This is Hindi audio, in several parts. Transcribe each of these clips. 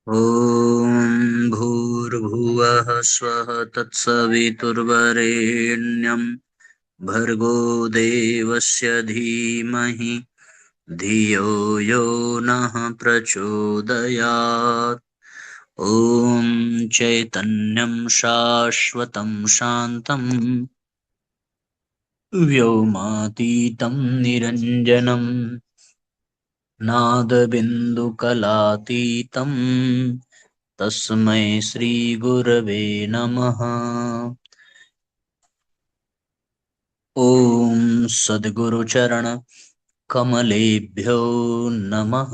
ॐ भूर्भुवः स्वः तत्सवितुर्वरेण्यं भर्गो देवस्य धीमहि धियो यो नः प्रचोदयात्। ॐ चैतन्यं शाश्वतं शान्तं व्योमातीतं निरञ्जनं नादबिन्दुकलातीतं तस्मै श्रीगुरवे नमः। ॐ सद्गुरुचरण कमलेभ्यो नमः।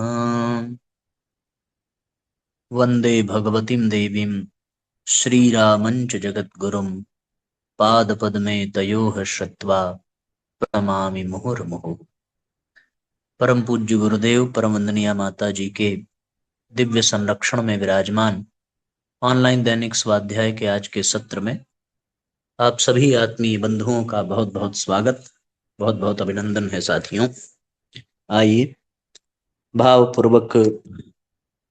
वन्दे भगवतीं देवीं श्रीरामञ्च जगद्गुरुं पादपद्मे तयोः श्रुत्वा प्रणमामि मुहुर्मुहुः। परम पूज्य गुरुदेव परम वंदनीय माता जी के दिव्य संरक्षण में विराजमान ऑनलाइन दैनिक स्वाध्याय के आज के सत्र में आप सभी आत्मीय बंधुओं का बहुत बहुत स्वागत, बहुत बहुत अभिनंदन है साथियों। आइए भावपूर्वक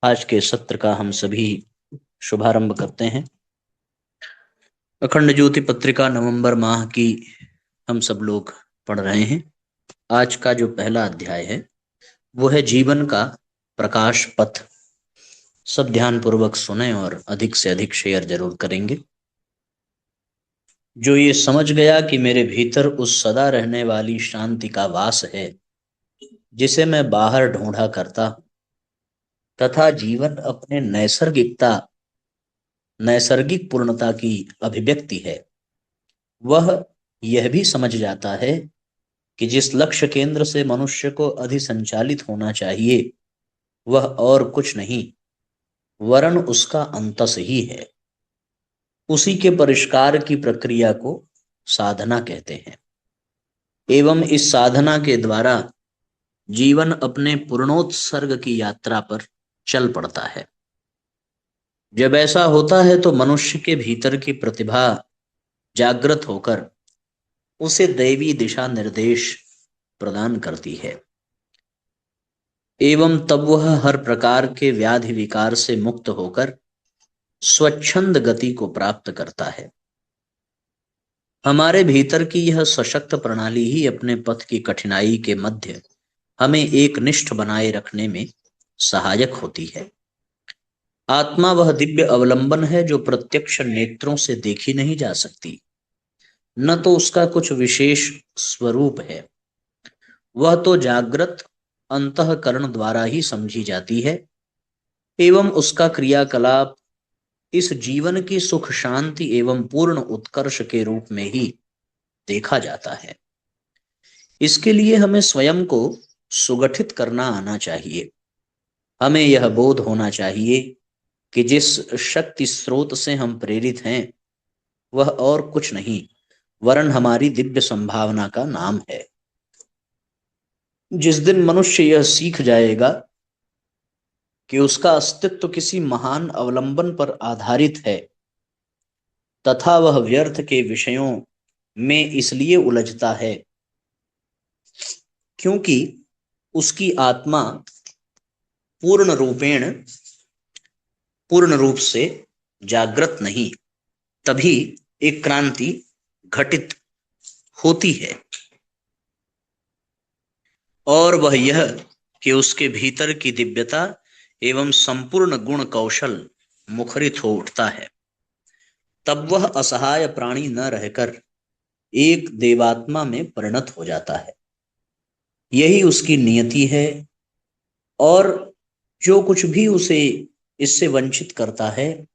आज के सत्र का हम सभी शुभारंभ करते हैं। अखंड ज्योति पत्रिका नवंबर माह की हम सब लोग पढ़ रहे हैं। आज का जो पहला अध्याय है वो है जीवन का प्रकाश पथ। सब ध्यान पूर्वक सुने और अधिक से अधिक शेयर जरूर करेंगे। जो ये समझ गया कि मेरे भीतर उस सदा रहने वाली शांति का वास है जिसे मैं बाहर ढूंढा करता तथा जीवन अपने नैसर्गिक पूर्णता की अभिव्यक्ति है, वह यह भी समझ जाता है कि जिस लक्ष्य केंद्र से मनुष्य को अधिसंचालित होना चाहिए वह और कुछ नहीं वरन उसका अंतस ही है। उसी के परिष्कार की प्रक्रिया को साधना कहते हैं एवं इस साधना के द्वारा जीवन अपने पूर्णोत्सर्ग की यात्रा पर चल पड़ता है। जब ऐसा होता है तो मनुष्य के भीतर की प्रतिभा जागृत होकर उसे दैवी दिशा निर्देश प्रदान करती है एवं तब वह हर प्रकार के व्याधि विकार से मुक्त होकर स्वच्छंद गति को प्राप्त करता है। हमारे भीतर की यह सशक्त प्रणाली ही अपने पथ की कठिनाई के मध्य हमें एक निष्ठ बनाए रखने में सहायक होती है। आत्मा वह दिव्य अवलंबन है जो प्रत्यक्ष नेत्रों से देखी नहीं जा सकती, न तो उसका कुछ विशेष स्वरूप है। वह तो जागृत अंतःकरण द्वारा ही समझी जाती है एवं उसका क्रियाकलाप इस जीवन की सुख शांति एवं पूर्ण उत्कर्ष के रूप में ही देखा जाता है। इसके लिए हमें स्वयं को सुगठित करना आना चाहिए। हमें यह बोध होना चाहिए कि जिस शक्ति स्रोत से हम प्रेरित हैं वह और कुछ नहीं वरन हमारी दिव्य संभावना का नाम है। जिस दिन मनुष्य यह सीख जाएगा कि उसका अस्तित्व किसी महान अवलंबन पर आधारित है तथा वह व्यर्थ के विषयों में इसलिए उलझता है क्योंकि उसकी आत्मा पूर्ण रूप से जागृत नहीं, तभी एक क्रांति घटित होती है और वह यह कि उसके भीतर की दिव्यता एवं संपूर्ण गुण कौशल मुखरित हो उठता है। तब वह असहाय प्राणी न रहकर एक देवात्मा में परिणत हो जाता है। यही उसकी नियति है और जो कुछ भी उसे इससे वंचित करता है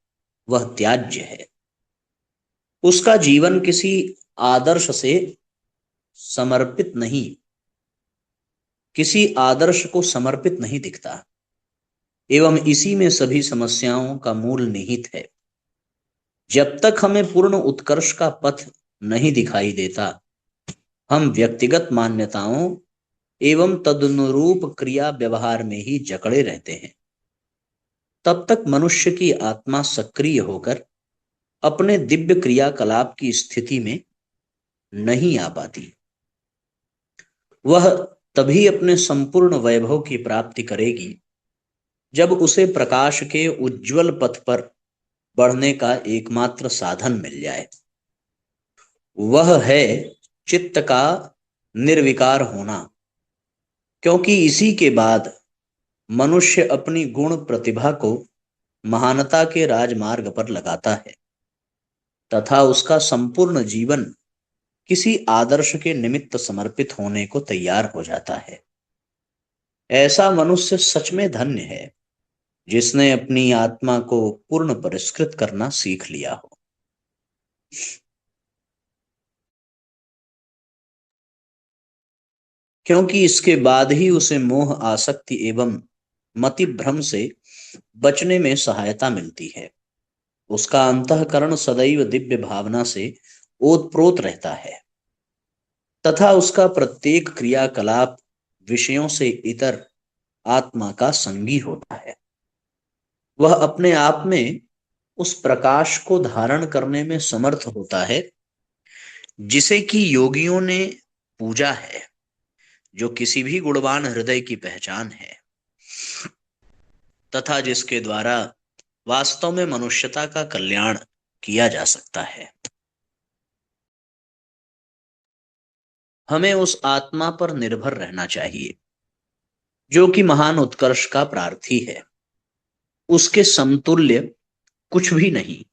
वह त्याज्य है। उसका जीवन किसी आदर्श से किसी आदर्श को समर्पित नहीं दिखता एवं इसी में सभी समस्याओं का मूल निहित है। जब तक हमें पूर्ण उत्कर्ष का पथ नहीं दिखाई देता हम व्यक्तिगत मान्यताओं एवं तदनुरूप क्रिया व्यवहार में ही जकड़े रहते हैं। तब तक मनुष्य की आत्मा सक्रिय होकर अपने दिव्य क्रियाकलाप की स्थिति में नहीं आ पाती। वह तभी अपने संपूर्ण वैभव की प्राप्ति करेगी जब उसे प्रकाश के उज्जवल पथ पर बढ़ने का एकमात्र साधन मिल जाए। वह है चित्त का निर्विकार होना, क्योंकि इसी के बाद मनुष्य अपनी गुण प्रतिभा को महानता के राजमार्ग पर लगाता है तथा उसका संपूर्ण जीवन किसी आदर्श के निमित्त समर्पित होने को तैयार हो जाता है। ऐसा मनुष्य सच में धन्य है जिसने अपनी आत्मा को पूर्ण परिष्कृत करना सीख लिया हो। क्योंकि इसके बाद ही उसे मोह, आसक्ति एवं मति भ्रम से बचने में सहायता मिलती है। उसका अंतःकरण सदैव दिव्य भावना से ओतप्रोत रहता है तथा उसका प्रत्येक क्रियाकलाप विषयों से इतर आत्मा का संगी होता है। वह अपने आप में उस प्रकाश को धारण करने में समर्थ होता है जिसे कि योगियों ने पूजा है, जो किसी भी गुणवान हृदय की पहचान है तथा जिसके द्वारा वास्तव में मनुष्यता का कल्याण किया जा सकता है। हमें उस आत्मा पर निर्भर रहना चाहिए जो कि महान उत्कर्ष का प्रार्थी है। उसके समतुल्य कुछ भी नहीं।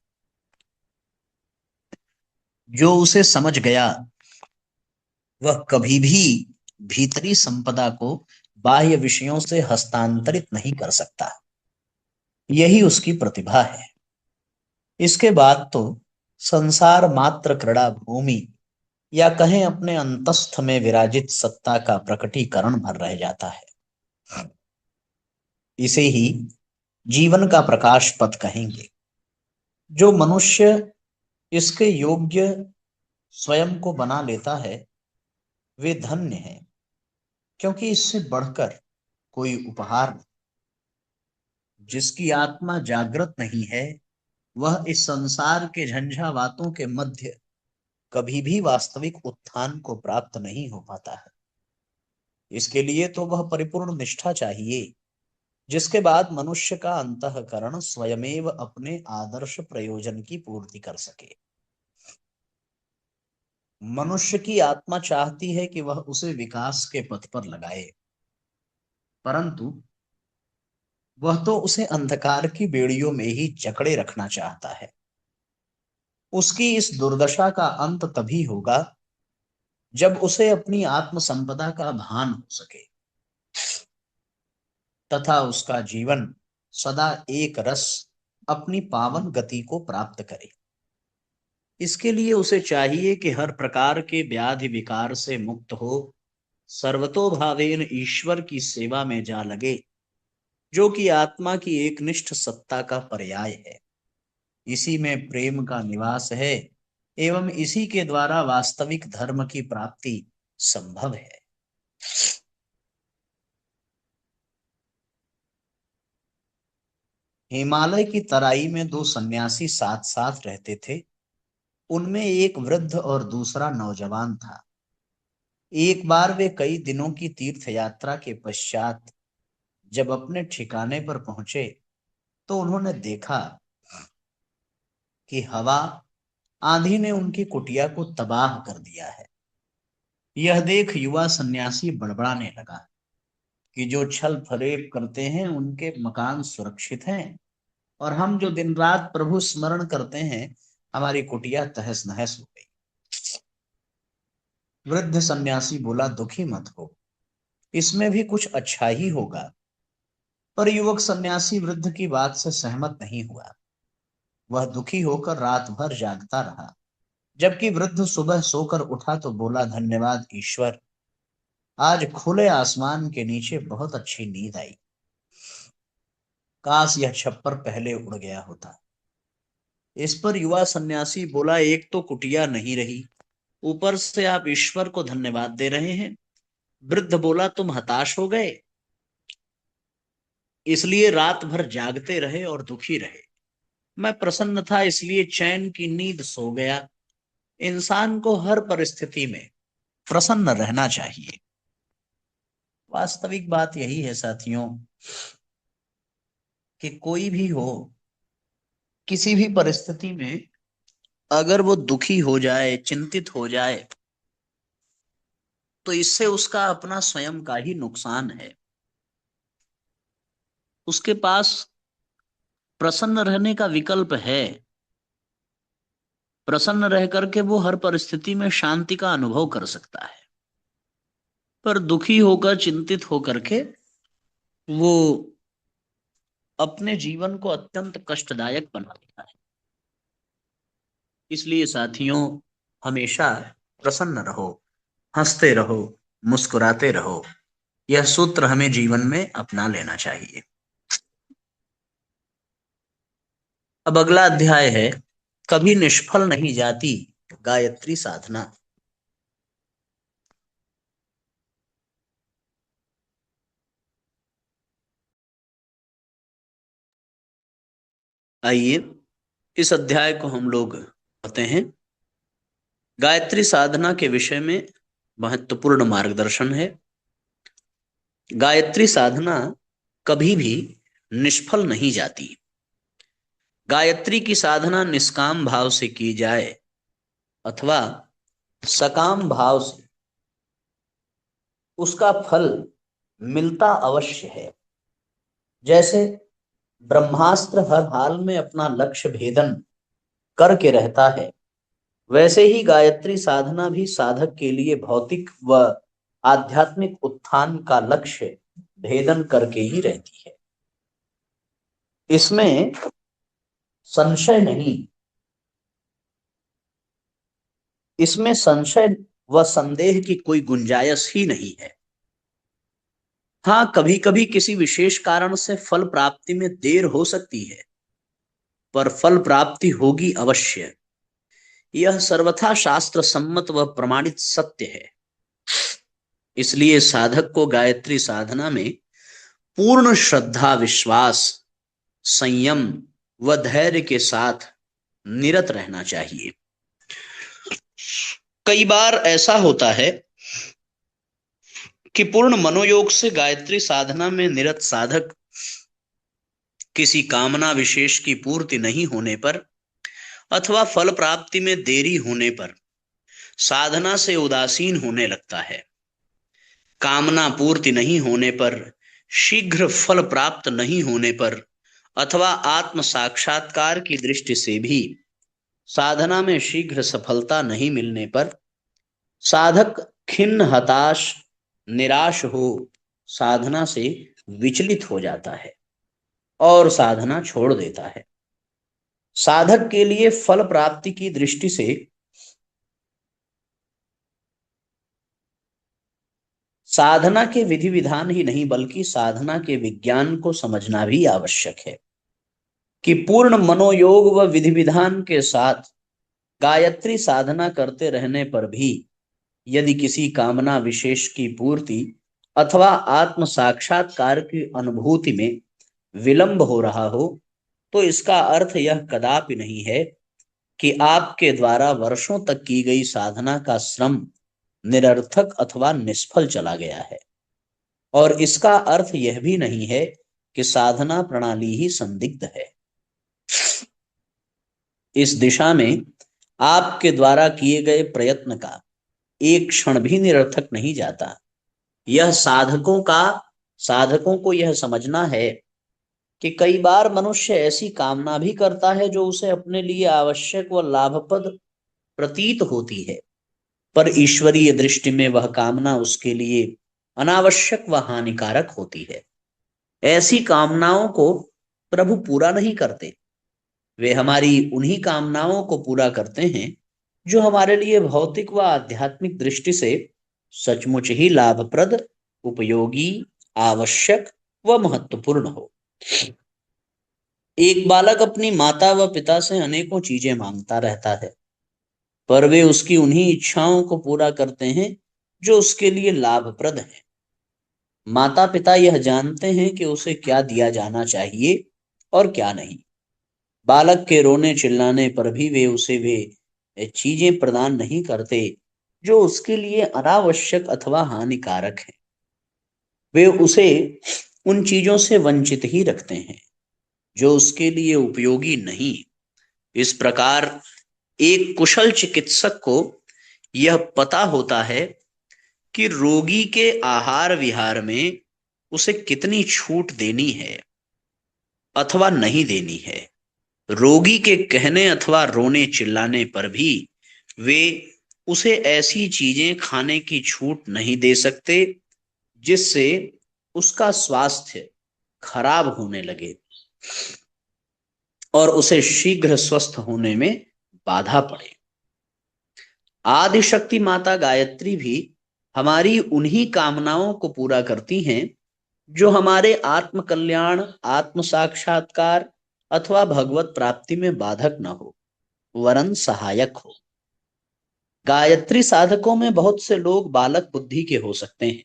जो उसे समझ गया वह कभी भी भीतरी संपदा को बाह्य विषयों से हस्तांतरित नहीं कर सकता। यही उसकी प्रतिभा है। इसके बाद तो संसार मात्र क्रीड़ा भूमि या कहें अपने अंतस्थ में विराजित सत्ता का प्रकटीकरण भर रह जाता है। इसे ही जीवन का प्रकाश पथ कहेंगे। जो मनुष्य इसके योग्य स्वयं को बना लेता है वे धन्य है, क्योंकि इससे बढ़कर कोई उपहार नहीं। जिसकी आत्मा जागृत नहीं है वह इस संसार के झंझावातों के मध्य कभी भी वास्तविक उत्थान को प्राप्त नहीं हो पाता है। इसके लिए तो वह परिपूर्ण निष्ठा चाहिए, जिसके बाद मनुष्य का अंतःकरण स्वयमेव अपने आदर्श प्रयोजन की पूर्ति कर सके। मनुष्य की आत्मा चाहती है कि वह उसे विकास के पथ पर लगाए, परंतु वह तो उसे अंधकार की बेड़ियों में ही जकड़े रखना चाहता है। उसकी इस दुर्दशा का अंत तभी होगा जब उसे अपनी आत्म संपदा का भान हो सके तथा उसका जीवन सदा एक रस अपनी पावन गति को प्राप्त करे। इसके लिए उसे चाहिए कि हर प्रकार के व्याधि विकार से मुक्त हो सर्वतोभावेन ईश्वर की सेवा में जा लगे, जो कि आत्मा की एकनिष्ठ सत्ता का पर्याय है। इसी में प्रेम का निवास है एवं इसी के द्वारा वास्तविक धर्म की प्राप्ति संभव है। हिमालय की तराई में दो सन्यासी साथ साथ रहते थे। उनमें एक वृद्ध और दूसरा नौजवान था। एक बार वे कई दिनों की तीर्थ यात्रा के पश्चात जब अपने ठिकाने पर पहुंचे तो उन्होंने देखा कि हवा आंधी ने उनकी कुटिया को तबाह कर दिया है। यह देख युवा सन्यासी बड़बड़ाने लगा कि जो छल फरेब करते हैं उनके मकान सुरक्षित हैं, और हम जो दिन रात प्रभु स्मरण करते हैं हमारी कुटिया तहस नहस हो गई। वृद्ध सन्यासी बोला, दुखी मत हो, इसमें भी कुछ अच्छा ही होगा। पर युवक सन्यासी वृद्ध की बात से सहमत नहीं हुआ। वह दुखी होकर रात भर जागता रहा। जबकि वृद्ध सुबह सोकर उठा तो बोला, धन्यवाद ईश्वर, आज खुले आसमान के नीचे बहुत अच्छी नींद आई। काश यह छप्पर पहले उड़ गया होता। इस पर युवा सन्यासी बोला, एक तो कुटिया नहीं रही, ऊपर से आप ईश्वर को धन्यवाद दे रहे हैं। वृद्ध बोला, तुम हताश हो गए, इसलिए रात भर जागते रहे और दुखी रहे। मैं प्रसन्न था, इसलिए चैन की नींद सो गया। इंसान को हर परिस्थिति में प्रसन्न रहना चाहिए। वास्तविक बात यही है साथियों कि कोई भी हो, किसी भी परिस्थिति में अगर वो दुखी हो जाए, चिंतित हो जाए, तो इससे उसका अपना स्वयं का ही नुकसान है। उसके पास प्रसन्न रहने का विकल्प है। प्रसन्न रह करके वो हर परिस्थिति में शांति का अनुभव कर सकता है, पर दुखी होकर, चिंतित होकर के वो अपने जीवन को अत्यंत कष्टदायक बना देता है। इसलिए साथियों, हमेशा प्रसन्न रहो, हंसते रहो, मुस्कुराते रहो। यह सूत्र हमें जीवन में अपना लेना चाहिए। अब अगला अध्याय है, कभी निष्फल नहीं जाती गायत्री साधना। आइए इस अध्याय को हम लोग पढ़ते हैं। गायत्री साधना के विषय में महत्वपूर्ण मार्गदर्शन है। गायत्री साधना कभी भी निष्फल नहीं जाती। गायत्री की साधना निष्काम भाव से की जाए अथवा सकाम भाव से, उसका फल मिलता अवश्य है। जैसे ब्रह्मास्त्र हर हाल में अपना लक्ष्य भेदन करके रहता है, वैसे ही गायत्री साधना भी साधक के लिए भौतिक व आध्यात्मिक उत्थान का लक्ष्य भेदन करके ही रहती है। इसमें संशय नहीं, इसमें संशय व संदेह की कोई गुंजाइश ही नहीं है। हाँ, कभी कभी किसी विशेष कारण से फल प्राप्ति में देर हो सकती है, पर फल प्राप्ति होगी अवश्य। यह सर्वथा शास्त्र सम्मत व प्रमाणित सत्य है। इसलिए साधक को गायत्री साधना में पूर्ण श्रद्धा, विश्वास, संयम व धैर्य के साथ निरत रहना चाहिए। कई बार ऐसा होता है कि पूर्ण मनोयोग से गायत्री साधना में निरत साधक किसी कामना विशेष की पूर्ति नहीं होने पर अथवा फल प्राप्ति में देरी होने पर साधना से उदासीन होने लगता है। कामना पूर्ति नहीं होने पर, शीघ्र फल प्राप्त नहीं होने पर अथवा आत्म साक्षात्कार की दृष्टि से भी साधना में शीघ्र सफलता नहीं मिलने पर साधक खिन्न, हताश, निराश हो साधना से विचलित हो जाता है और साधना छोड़ देता है। साधक के लिए फल प्राप्ति की दृष्टि से साधना के विधि विधान ही नहीं बल्कि साधना के विज्ञान को समझना भी आवश्यक है कि पूर्ण मनोयोग व विधि विधान के साथ गायत्री साधना करते रहने पर भी यदि किसी कामना विशेष की पूर्ति अथवा आत्म साक्षात्कार की अनुभूति में विलंब हो रहा हो, तो इसका अर्थ यह कदापि नहीं है कि आपके द्वारा वर्षों तक की गई साधना का श्रम निरर्थक अथवा निष्फल चला गया है। और इसका अर्थ यह भी नहीं है कि साधना प्रणाली ही संदिग्ध है। इस दिशा में आपके द्वारा किए गए प्रयत्न का एक क्षण भी निरर्थक नहीं जाता। यह साधकों को यह समझना है कि कई बार मनुष्य ऐसी कामना भी करता है जो उसे अपने लिए आवश्यक व लाभप्रद प्रतीत होती है, पर ईश्वरीय दृष्टि में वह कामना उसके लिए अनावश्यक व हानिकारक होती है। ऐसी कामनाओं को प्रभु पूरा नहीं करते, वे हमारी उन्हीं कामनाओं को पूरा करते हैं जो हमारे लिए भौतिक व आध्यात्मिक दृष्टि से सचमुच ही लाभप्रद, उपयोगी, आवश्यक व महत्वपूर्ण हो। एक बालक अपनी माता व पिता से अनेकों चीजें मांगता रहता है, पर वे उसकी उन्हीं इच्छाओं को पूरा करते हैं जो उसके लिए लाभप्रद है। माता पिता यह जानते हैं कि उसे क्या दिया जाना चाहिए और क्या नहीं। बालक के रोने चिल्लाने पर भी वे चीजें प्रदान नहीं करते जो उसके लिए अनावश्यक अथवा हानिकारक है। वे उसे उन चीजों से वंचित ही रखते हैं। जो उसके लिए उपयोगी नहीं। इस प्रकार एक कुशल चिकित्सक को यह पता होता है कि रोगी के आहार विहार में उसे कितनी छूट देनी है अथवा नहीं देनी है। रोगी के कहने अथवा रोने चिल्लाने पर भी वे उसे ऐसी चीजें खाने की छूट नहीं दे सकते जिससे उसका स्वास्थ्य खराब होने लगे और उसे शीघ्र स्वस्थ होने में बाधा पड़े। आदिशक्ति माता गायत्री भी हमारी उन्हीं कामनाओं को पूरा करती हैं जो हमारे आत्म कल्याण, आत्म साक्षात्कार अथवा भगवत प्राप्ति में बाधक न हो, वरन सहायक हो। गायत्री साधकों में बहुत से लोग बालक बुद्धि के हो सकते हैं,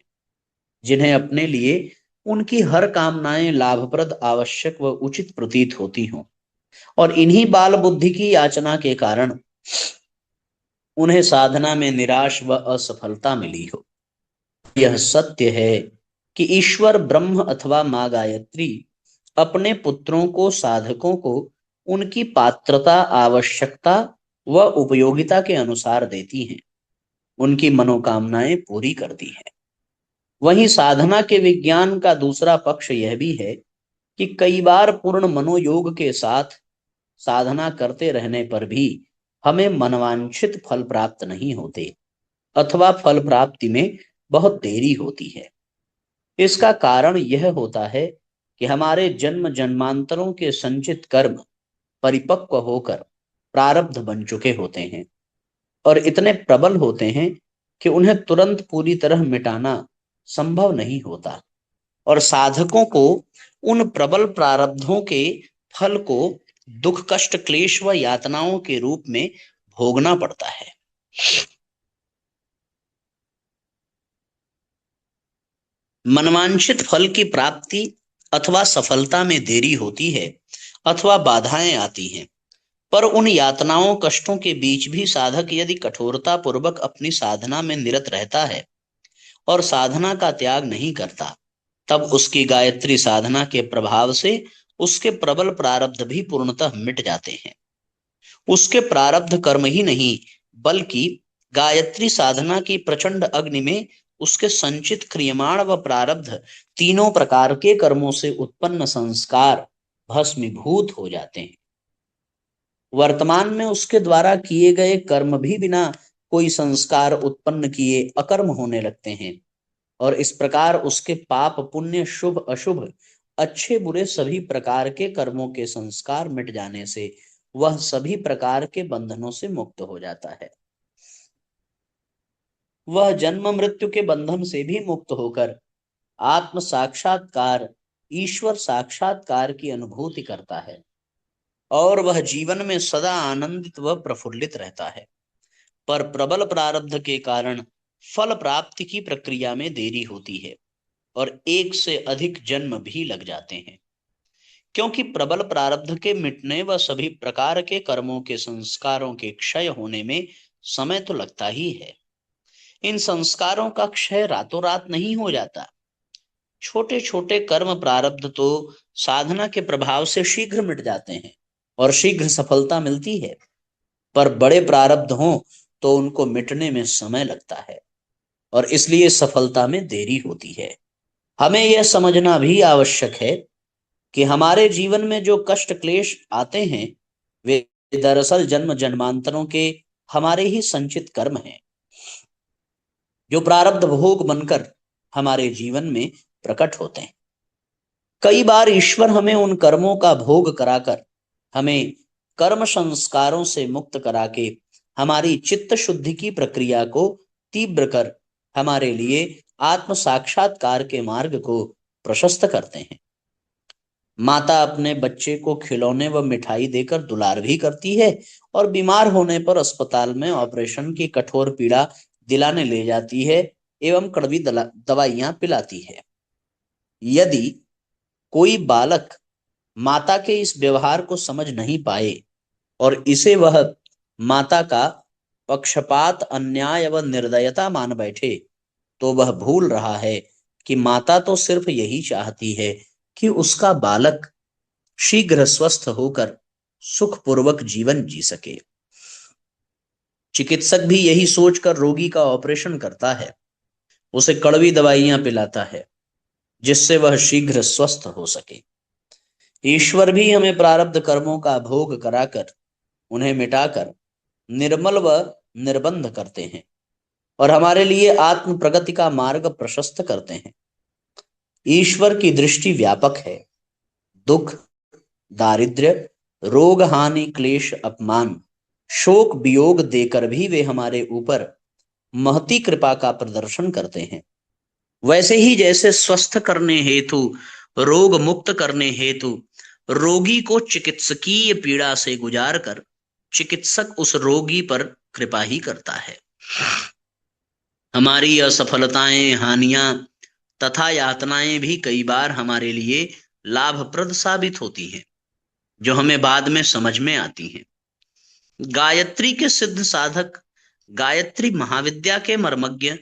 जिन्हें अपने लिए उनकी हर कामनाएं लाभप्रद, आवश्यक व उचित प्रतीत होती हों, और इन्हीं बाल बुद्धि की याचना के कारण उन्हें साधना में निराश व असफलता मिली हो। यह सत्य है कि ईश्वर ब्रह्म अथवा माँ गायत्री अपने पुत्रों को, साधकों को उनकी पात्रता, आवश्यकता व उपयोगिता के अनुसार देती हैं, उनकी मनोकामनाएं पूरी करती हैं। वहीं साधना के विज्ञान का दूसरा पक्ष यह भी है कि कई बार पूर्ण मनोयोग के साथ साधना करते रहने पर भी हमें मनवांछित फल प्राप्त नहीं होते अथवा फल प्राप्ति में बहुत देरी होती है। इसका कारण यह होता है कि हमारे जन्म जन्मांतरों के संचित कर्म परिपक्व होकर प्रारब्ध बन चुके होते हैं और इतने प्रबल होते हैं कि उन्हें तुरंत पूरी तरह मिटाना संभव नहीं होता, और साधकों को उन प्रबल प्रारब्धों के फल को दुख, कष्ट, क्लेश व यातनाओं के रूप में भोगना पड़ता है। मनवांछित फल की प्राप्ति अथवा सफलता में देरी होती है अथवा बाधाएं आती हैं, पर उन यातनाओं, कष्टों के बीच भी साधक यदि कठोरता पूर्वक अपनी साधना में निरत रहता है और साधना का त्याग नहीं करता, तब उसकी गायत्री साधना के प्रभाव से उसके प्रबल प्रारब्ध भी पूर्णतः मिट जाते हैं। उसके प्रारब्ध कर्म ही नहीं, बल्कि गायत्री साधना की प्रचंड अग्नि में उसके संचित क्रियमाण व प्रारब्ध, तीनों प्रकार के कर्मों से उत्पन्न संस्कार भस्मीभूत हो जाते हैं। वर्तमान में उसके द्वारा किए गए कर्म भी बिना कोई संस्कार उत्पन्न किए अकर्म होने लगते हैं, और इस प्रकार उसके पाप, पुण्य, शुभ अशुभ, अच्छे बुरे सभी प्रकार के कर्मों के संस्कार मिट जाने से वह सभी प्रकार के बंधनों से मुक्त हो जाता है। वह जन्म मृत्यु के बंधन से भी मुक्त होकर आत्म साक्षात्कार, ईश्वर साक्षात्कार की अनुभूति करता है, और वह जीवन में सदा आनंदित व प्रफुल्लित रहता है। पर प्रबल प्रारब्ध के कारण फल प्राप्ति की प्रक्रिया में देरी होती है और एक से अधिक जन्म भी लग जाते हैं, क्योंकि प्रबल प्रारब्ध के मिटने व सभी प्रकार के कर्मों के संस्कारों के क्षय होने में समय तो लगता ही है। इन संस्कारों का क्षय रातों रात नहीं हो जाता। छोटे छोटे कर्म प्रारब्ध तो साधना के प्रभाव से शीघ्र मिट जाते हैं और शीघ्र सफलता मिलती है, पर बड़े प्रारब्ध हों तो उनको मिटने में समय लगता है और इसलिए सफलता में देरी होती है। हमें यह समझना भी आवश्यक है कि हमारे जीवन में जो कष्ट क्लेश आते हैं वे दरअसल जन्म जन्मांतरों के हमारे ही संचित कर्म हैं, जो प्रारब्ध भोग बनकर हमारे जीवन में प्रकट होते हैं। कई बार ईश्वर हमें उन कर्मों का भोग कराकर, हमें कर्म संस्कारों से मुक्त करा के हमारी चित्त शुद्धि की प्रक्रिया को तीव्र कर हमारे लिए आत्म साक्षात्कार के मार्ग को प्रशस्त करते हैं। माता अपने बच्चे को खिलौने व मिठाई देकर दुलार भी करती है और बीमार होने पर अस्पताल में ऑपरेशन की कठोर पीड़ा दिलाने ले जाती है एवं कड़वी दवाइयां पिलाती है। यदि कोई बालक माता के इस व्यवहार को समझ नहीं पाए और इसे वह माता का पक्षपात, अन्याय व निर्दयता मान बैठे, तो वह भूल रहा है कि माता तो सिर्फ यही चाहती है कि उसका बालक शीघ्र स्वस्थ होकर सुखपूर्वक जीवन जी सके। चिकित्सक भी यही सोचकर रोगी का ऑपरेशन करता है, उसे कड़वी दवाइयां पिलाता है जिससे वह शीघ्र स्वस्थ हो सके। ईश्वर भी हमें प्रारब्ध कर्मों का भोग कराकर उन्हें मिटाकर निर्मल व निर्बंध करते हैं और हमारे लिए आत्म प्रगति का मार्ग प्रशस्त करते हैं। ईश्वर की दृष्टि व्यापक है। दुख, दारिद्र्य, रोग, हानि, क्लेश, अपमान, शोक, वियोग देकर भी वे हमारे ऊपर महती कृपा का प्रदर्शन करते हैं। वैसे ही जैसे स्वस्थ करने हेतु, रोग मुक्त करने हेतु रोगी को चिकित्सकीय पीड़ा से गुजार कर चिकित्सक उस रोगी पर कृपा ही करता है। हमारी असफलताएं, हानियां तथा यातनाएं भी कई बार हमारे लिए लाभप्रद साबित होती हैं, जो हमें बाद में समझ में आती हैं। गायत्री के सिद्ध साधक, गायत्री महाविद्या के मर्मज्ञ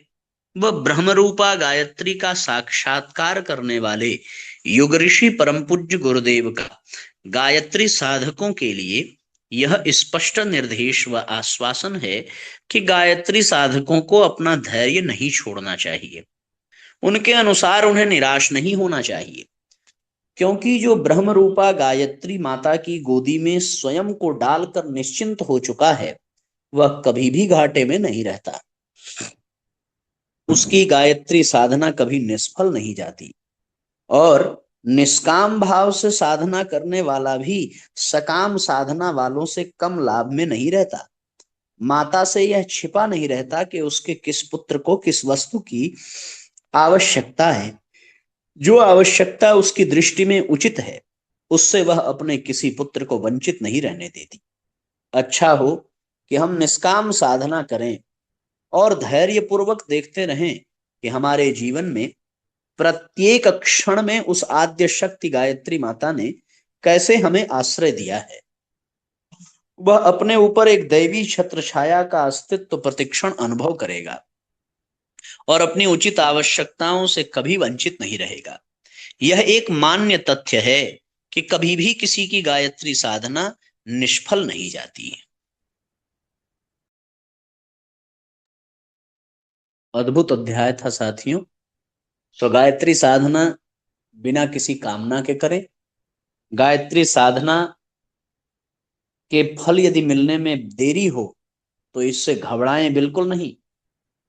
व ब्रह्मरूपा गायत्री का साक्षात्कार करने वाले युग ऋषि परम पूज्य गुरुदेव का गायत्री साधकों के लिए यह स्पष्ट निर्देश व आश्वासन है कि गायत्री साधकों को अपना धैर्य नहीं छोड़ना चाहिए। उनके अनुसार उन्हें निराश नहीं होना चाहिए, क्योंकि जो ब्रह्म रूपा गायत्री माता की गोदी में स्वयं को डालकर निश्चिंत हो चुका है, वह कभी भी घाटे में नहीं रहता। उसकी गायत्री साधना कभी निष्फल नहीं जाती और निष्काम भाव से साधना करने वाला भी सकाम साधना वालों से कम लाभ में नहीं रहता। माता से यह छिपा नहीं रहता कि उसके किस पुत्र को किस वस्तु की आवश्यकता है। जो आवश्यकता उसकी दृष्टि में उचित है, उससे वह अपने किसी पुत्र को वंचित नहीं रहने देती। अच्छा हो कि हम निष्काम साधना करें और धैर्य पूर्वक देखते रहें कि हमारे जीवन में प्रत्येक क्षण में उस आद्य शक्ति गायत्री माता ने कैसे हमें आश्रय दिया है। वह अपने ऊपर एक दैवी छत्र छाया का अस्तित्व प्रतिक्षण अनुभव करेगा और अपनी उचित आवश्यकताओं से कभी वंचित नहीं रहेगा। यह एक मान्य तथ्य है कि कभी भी किसी की गायत्री साधना निष्फल नहीं जाती है। अद्भुत अध्याय था साथियों। तो गायत्री साधना बिना किसी कामना के करें। गायत्री साधना के फल यदि मिलने में देरी हो तो इससे घबराएं बिल्कुल नहीं,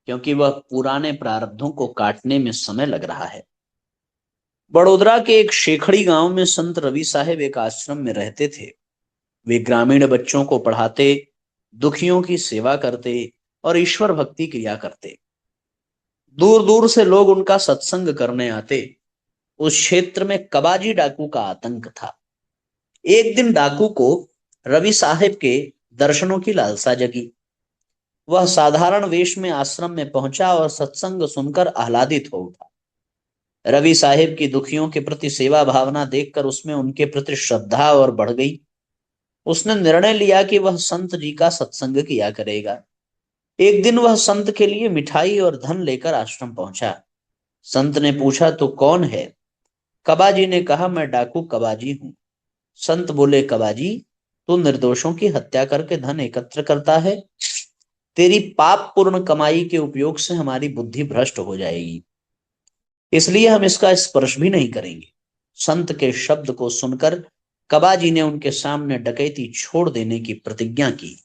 क्योंकि वह पुराने प्रारब्धों को काटने में समय लग रहा है। बड़ोदरा के एक शेखड़ी गांव में संत रवि साहेब एक आश्रम में रहते थे। वे ग्रामीण बच्चों को पढ़ाते, दुखियों की सेवा करते और ईश्वर भक्ति किया करते। दूर दूर से लोग उनका सत्संग करने आते। उस क्षेत्र में कबाजी डाकू का आतंक था। एक दिन डाकू को रवि साहेब के दर्शनों की लालसा जगी। वह साधारण वेश में आश्रम में पहुंचा और सत्संग सुनकर आह्लादित हो उठा। रवि साहेब की दुखियों के प्रति सेवा भावना देखकर उसमें उनके प्रति श्रद्धा और बढ़ गई। उसने निर्णय लिया कि वह संत जी का सत्संग किया करेगा। एक दिन वह संत के लिए मिठाई और धन लेकर आश्रम पहुंचा। संत ने पूछा, तो कौन है? कबाजी ने कहा, मैं डाकू कबाजी हूं। संत बोले, कबाजी, तू निर्दोषों की हत्या करके धन एकत्र करता है। तेरी पाप पूर्ण कमाई के उपयोग से हमारी बुद्धि भ्रष्ट हो जाएगी, इसलिए हम इसका स्पर्श भी नहीं करेंगे। संत के शब्द को सुनकर कबाजी ने उनके सामने डकैती छोड़ देने की प्रतिज्ञा की।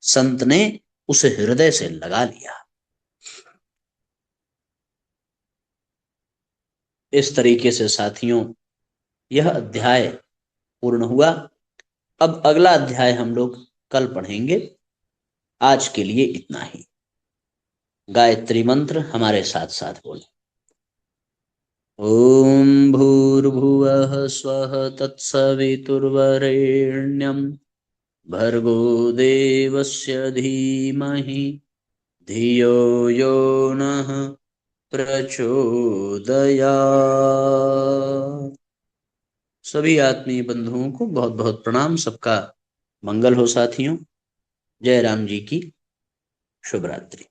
संत ने उसे हृदय से लगा लिया। इस तरीके से साथियों यह अध्याय पूर्ण हुआ। अब अगला अध्याय हम लोग कल पढ़ेंगे। आज के लिए इतना ही। गायत्री मंत्र हमारे साथ साथ बोले। ओम भूर्भुवः स्वः तत्सवितुर्वरेण्यं भर्गो देवस्य धीमहि धियो यो नः प्रचोदयात्। सभी आत्मीय बंधुओं को बहुत बहुत प्रणाम। सबका मंगल हो साथियों। जय राम जी की शुभ रात्रि।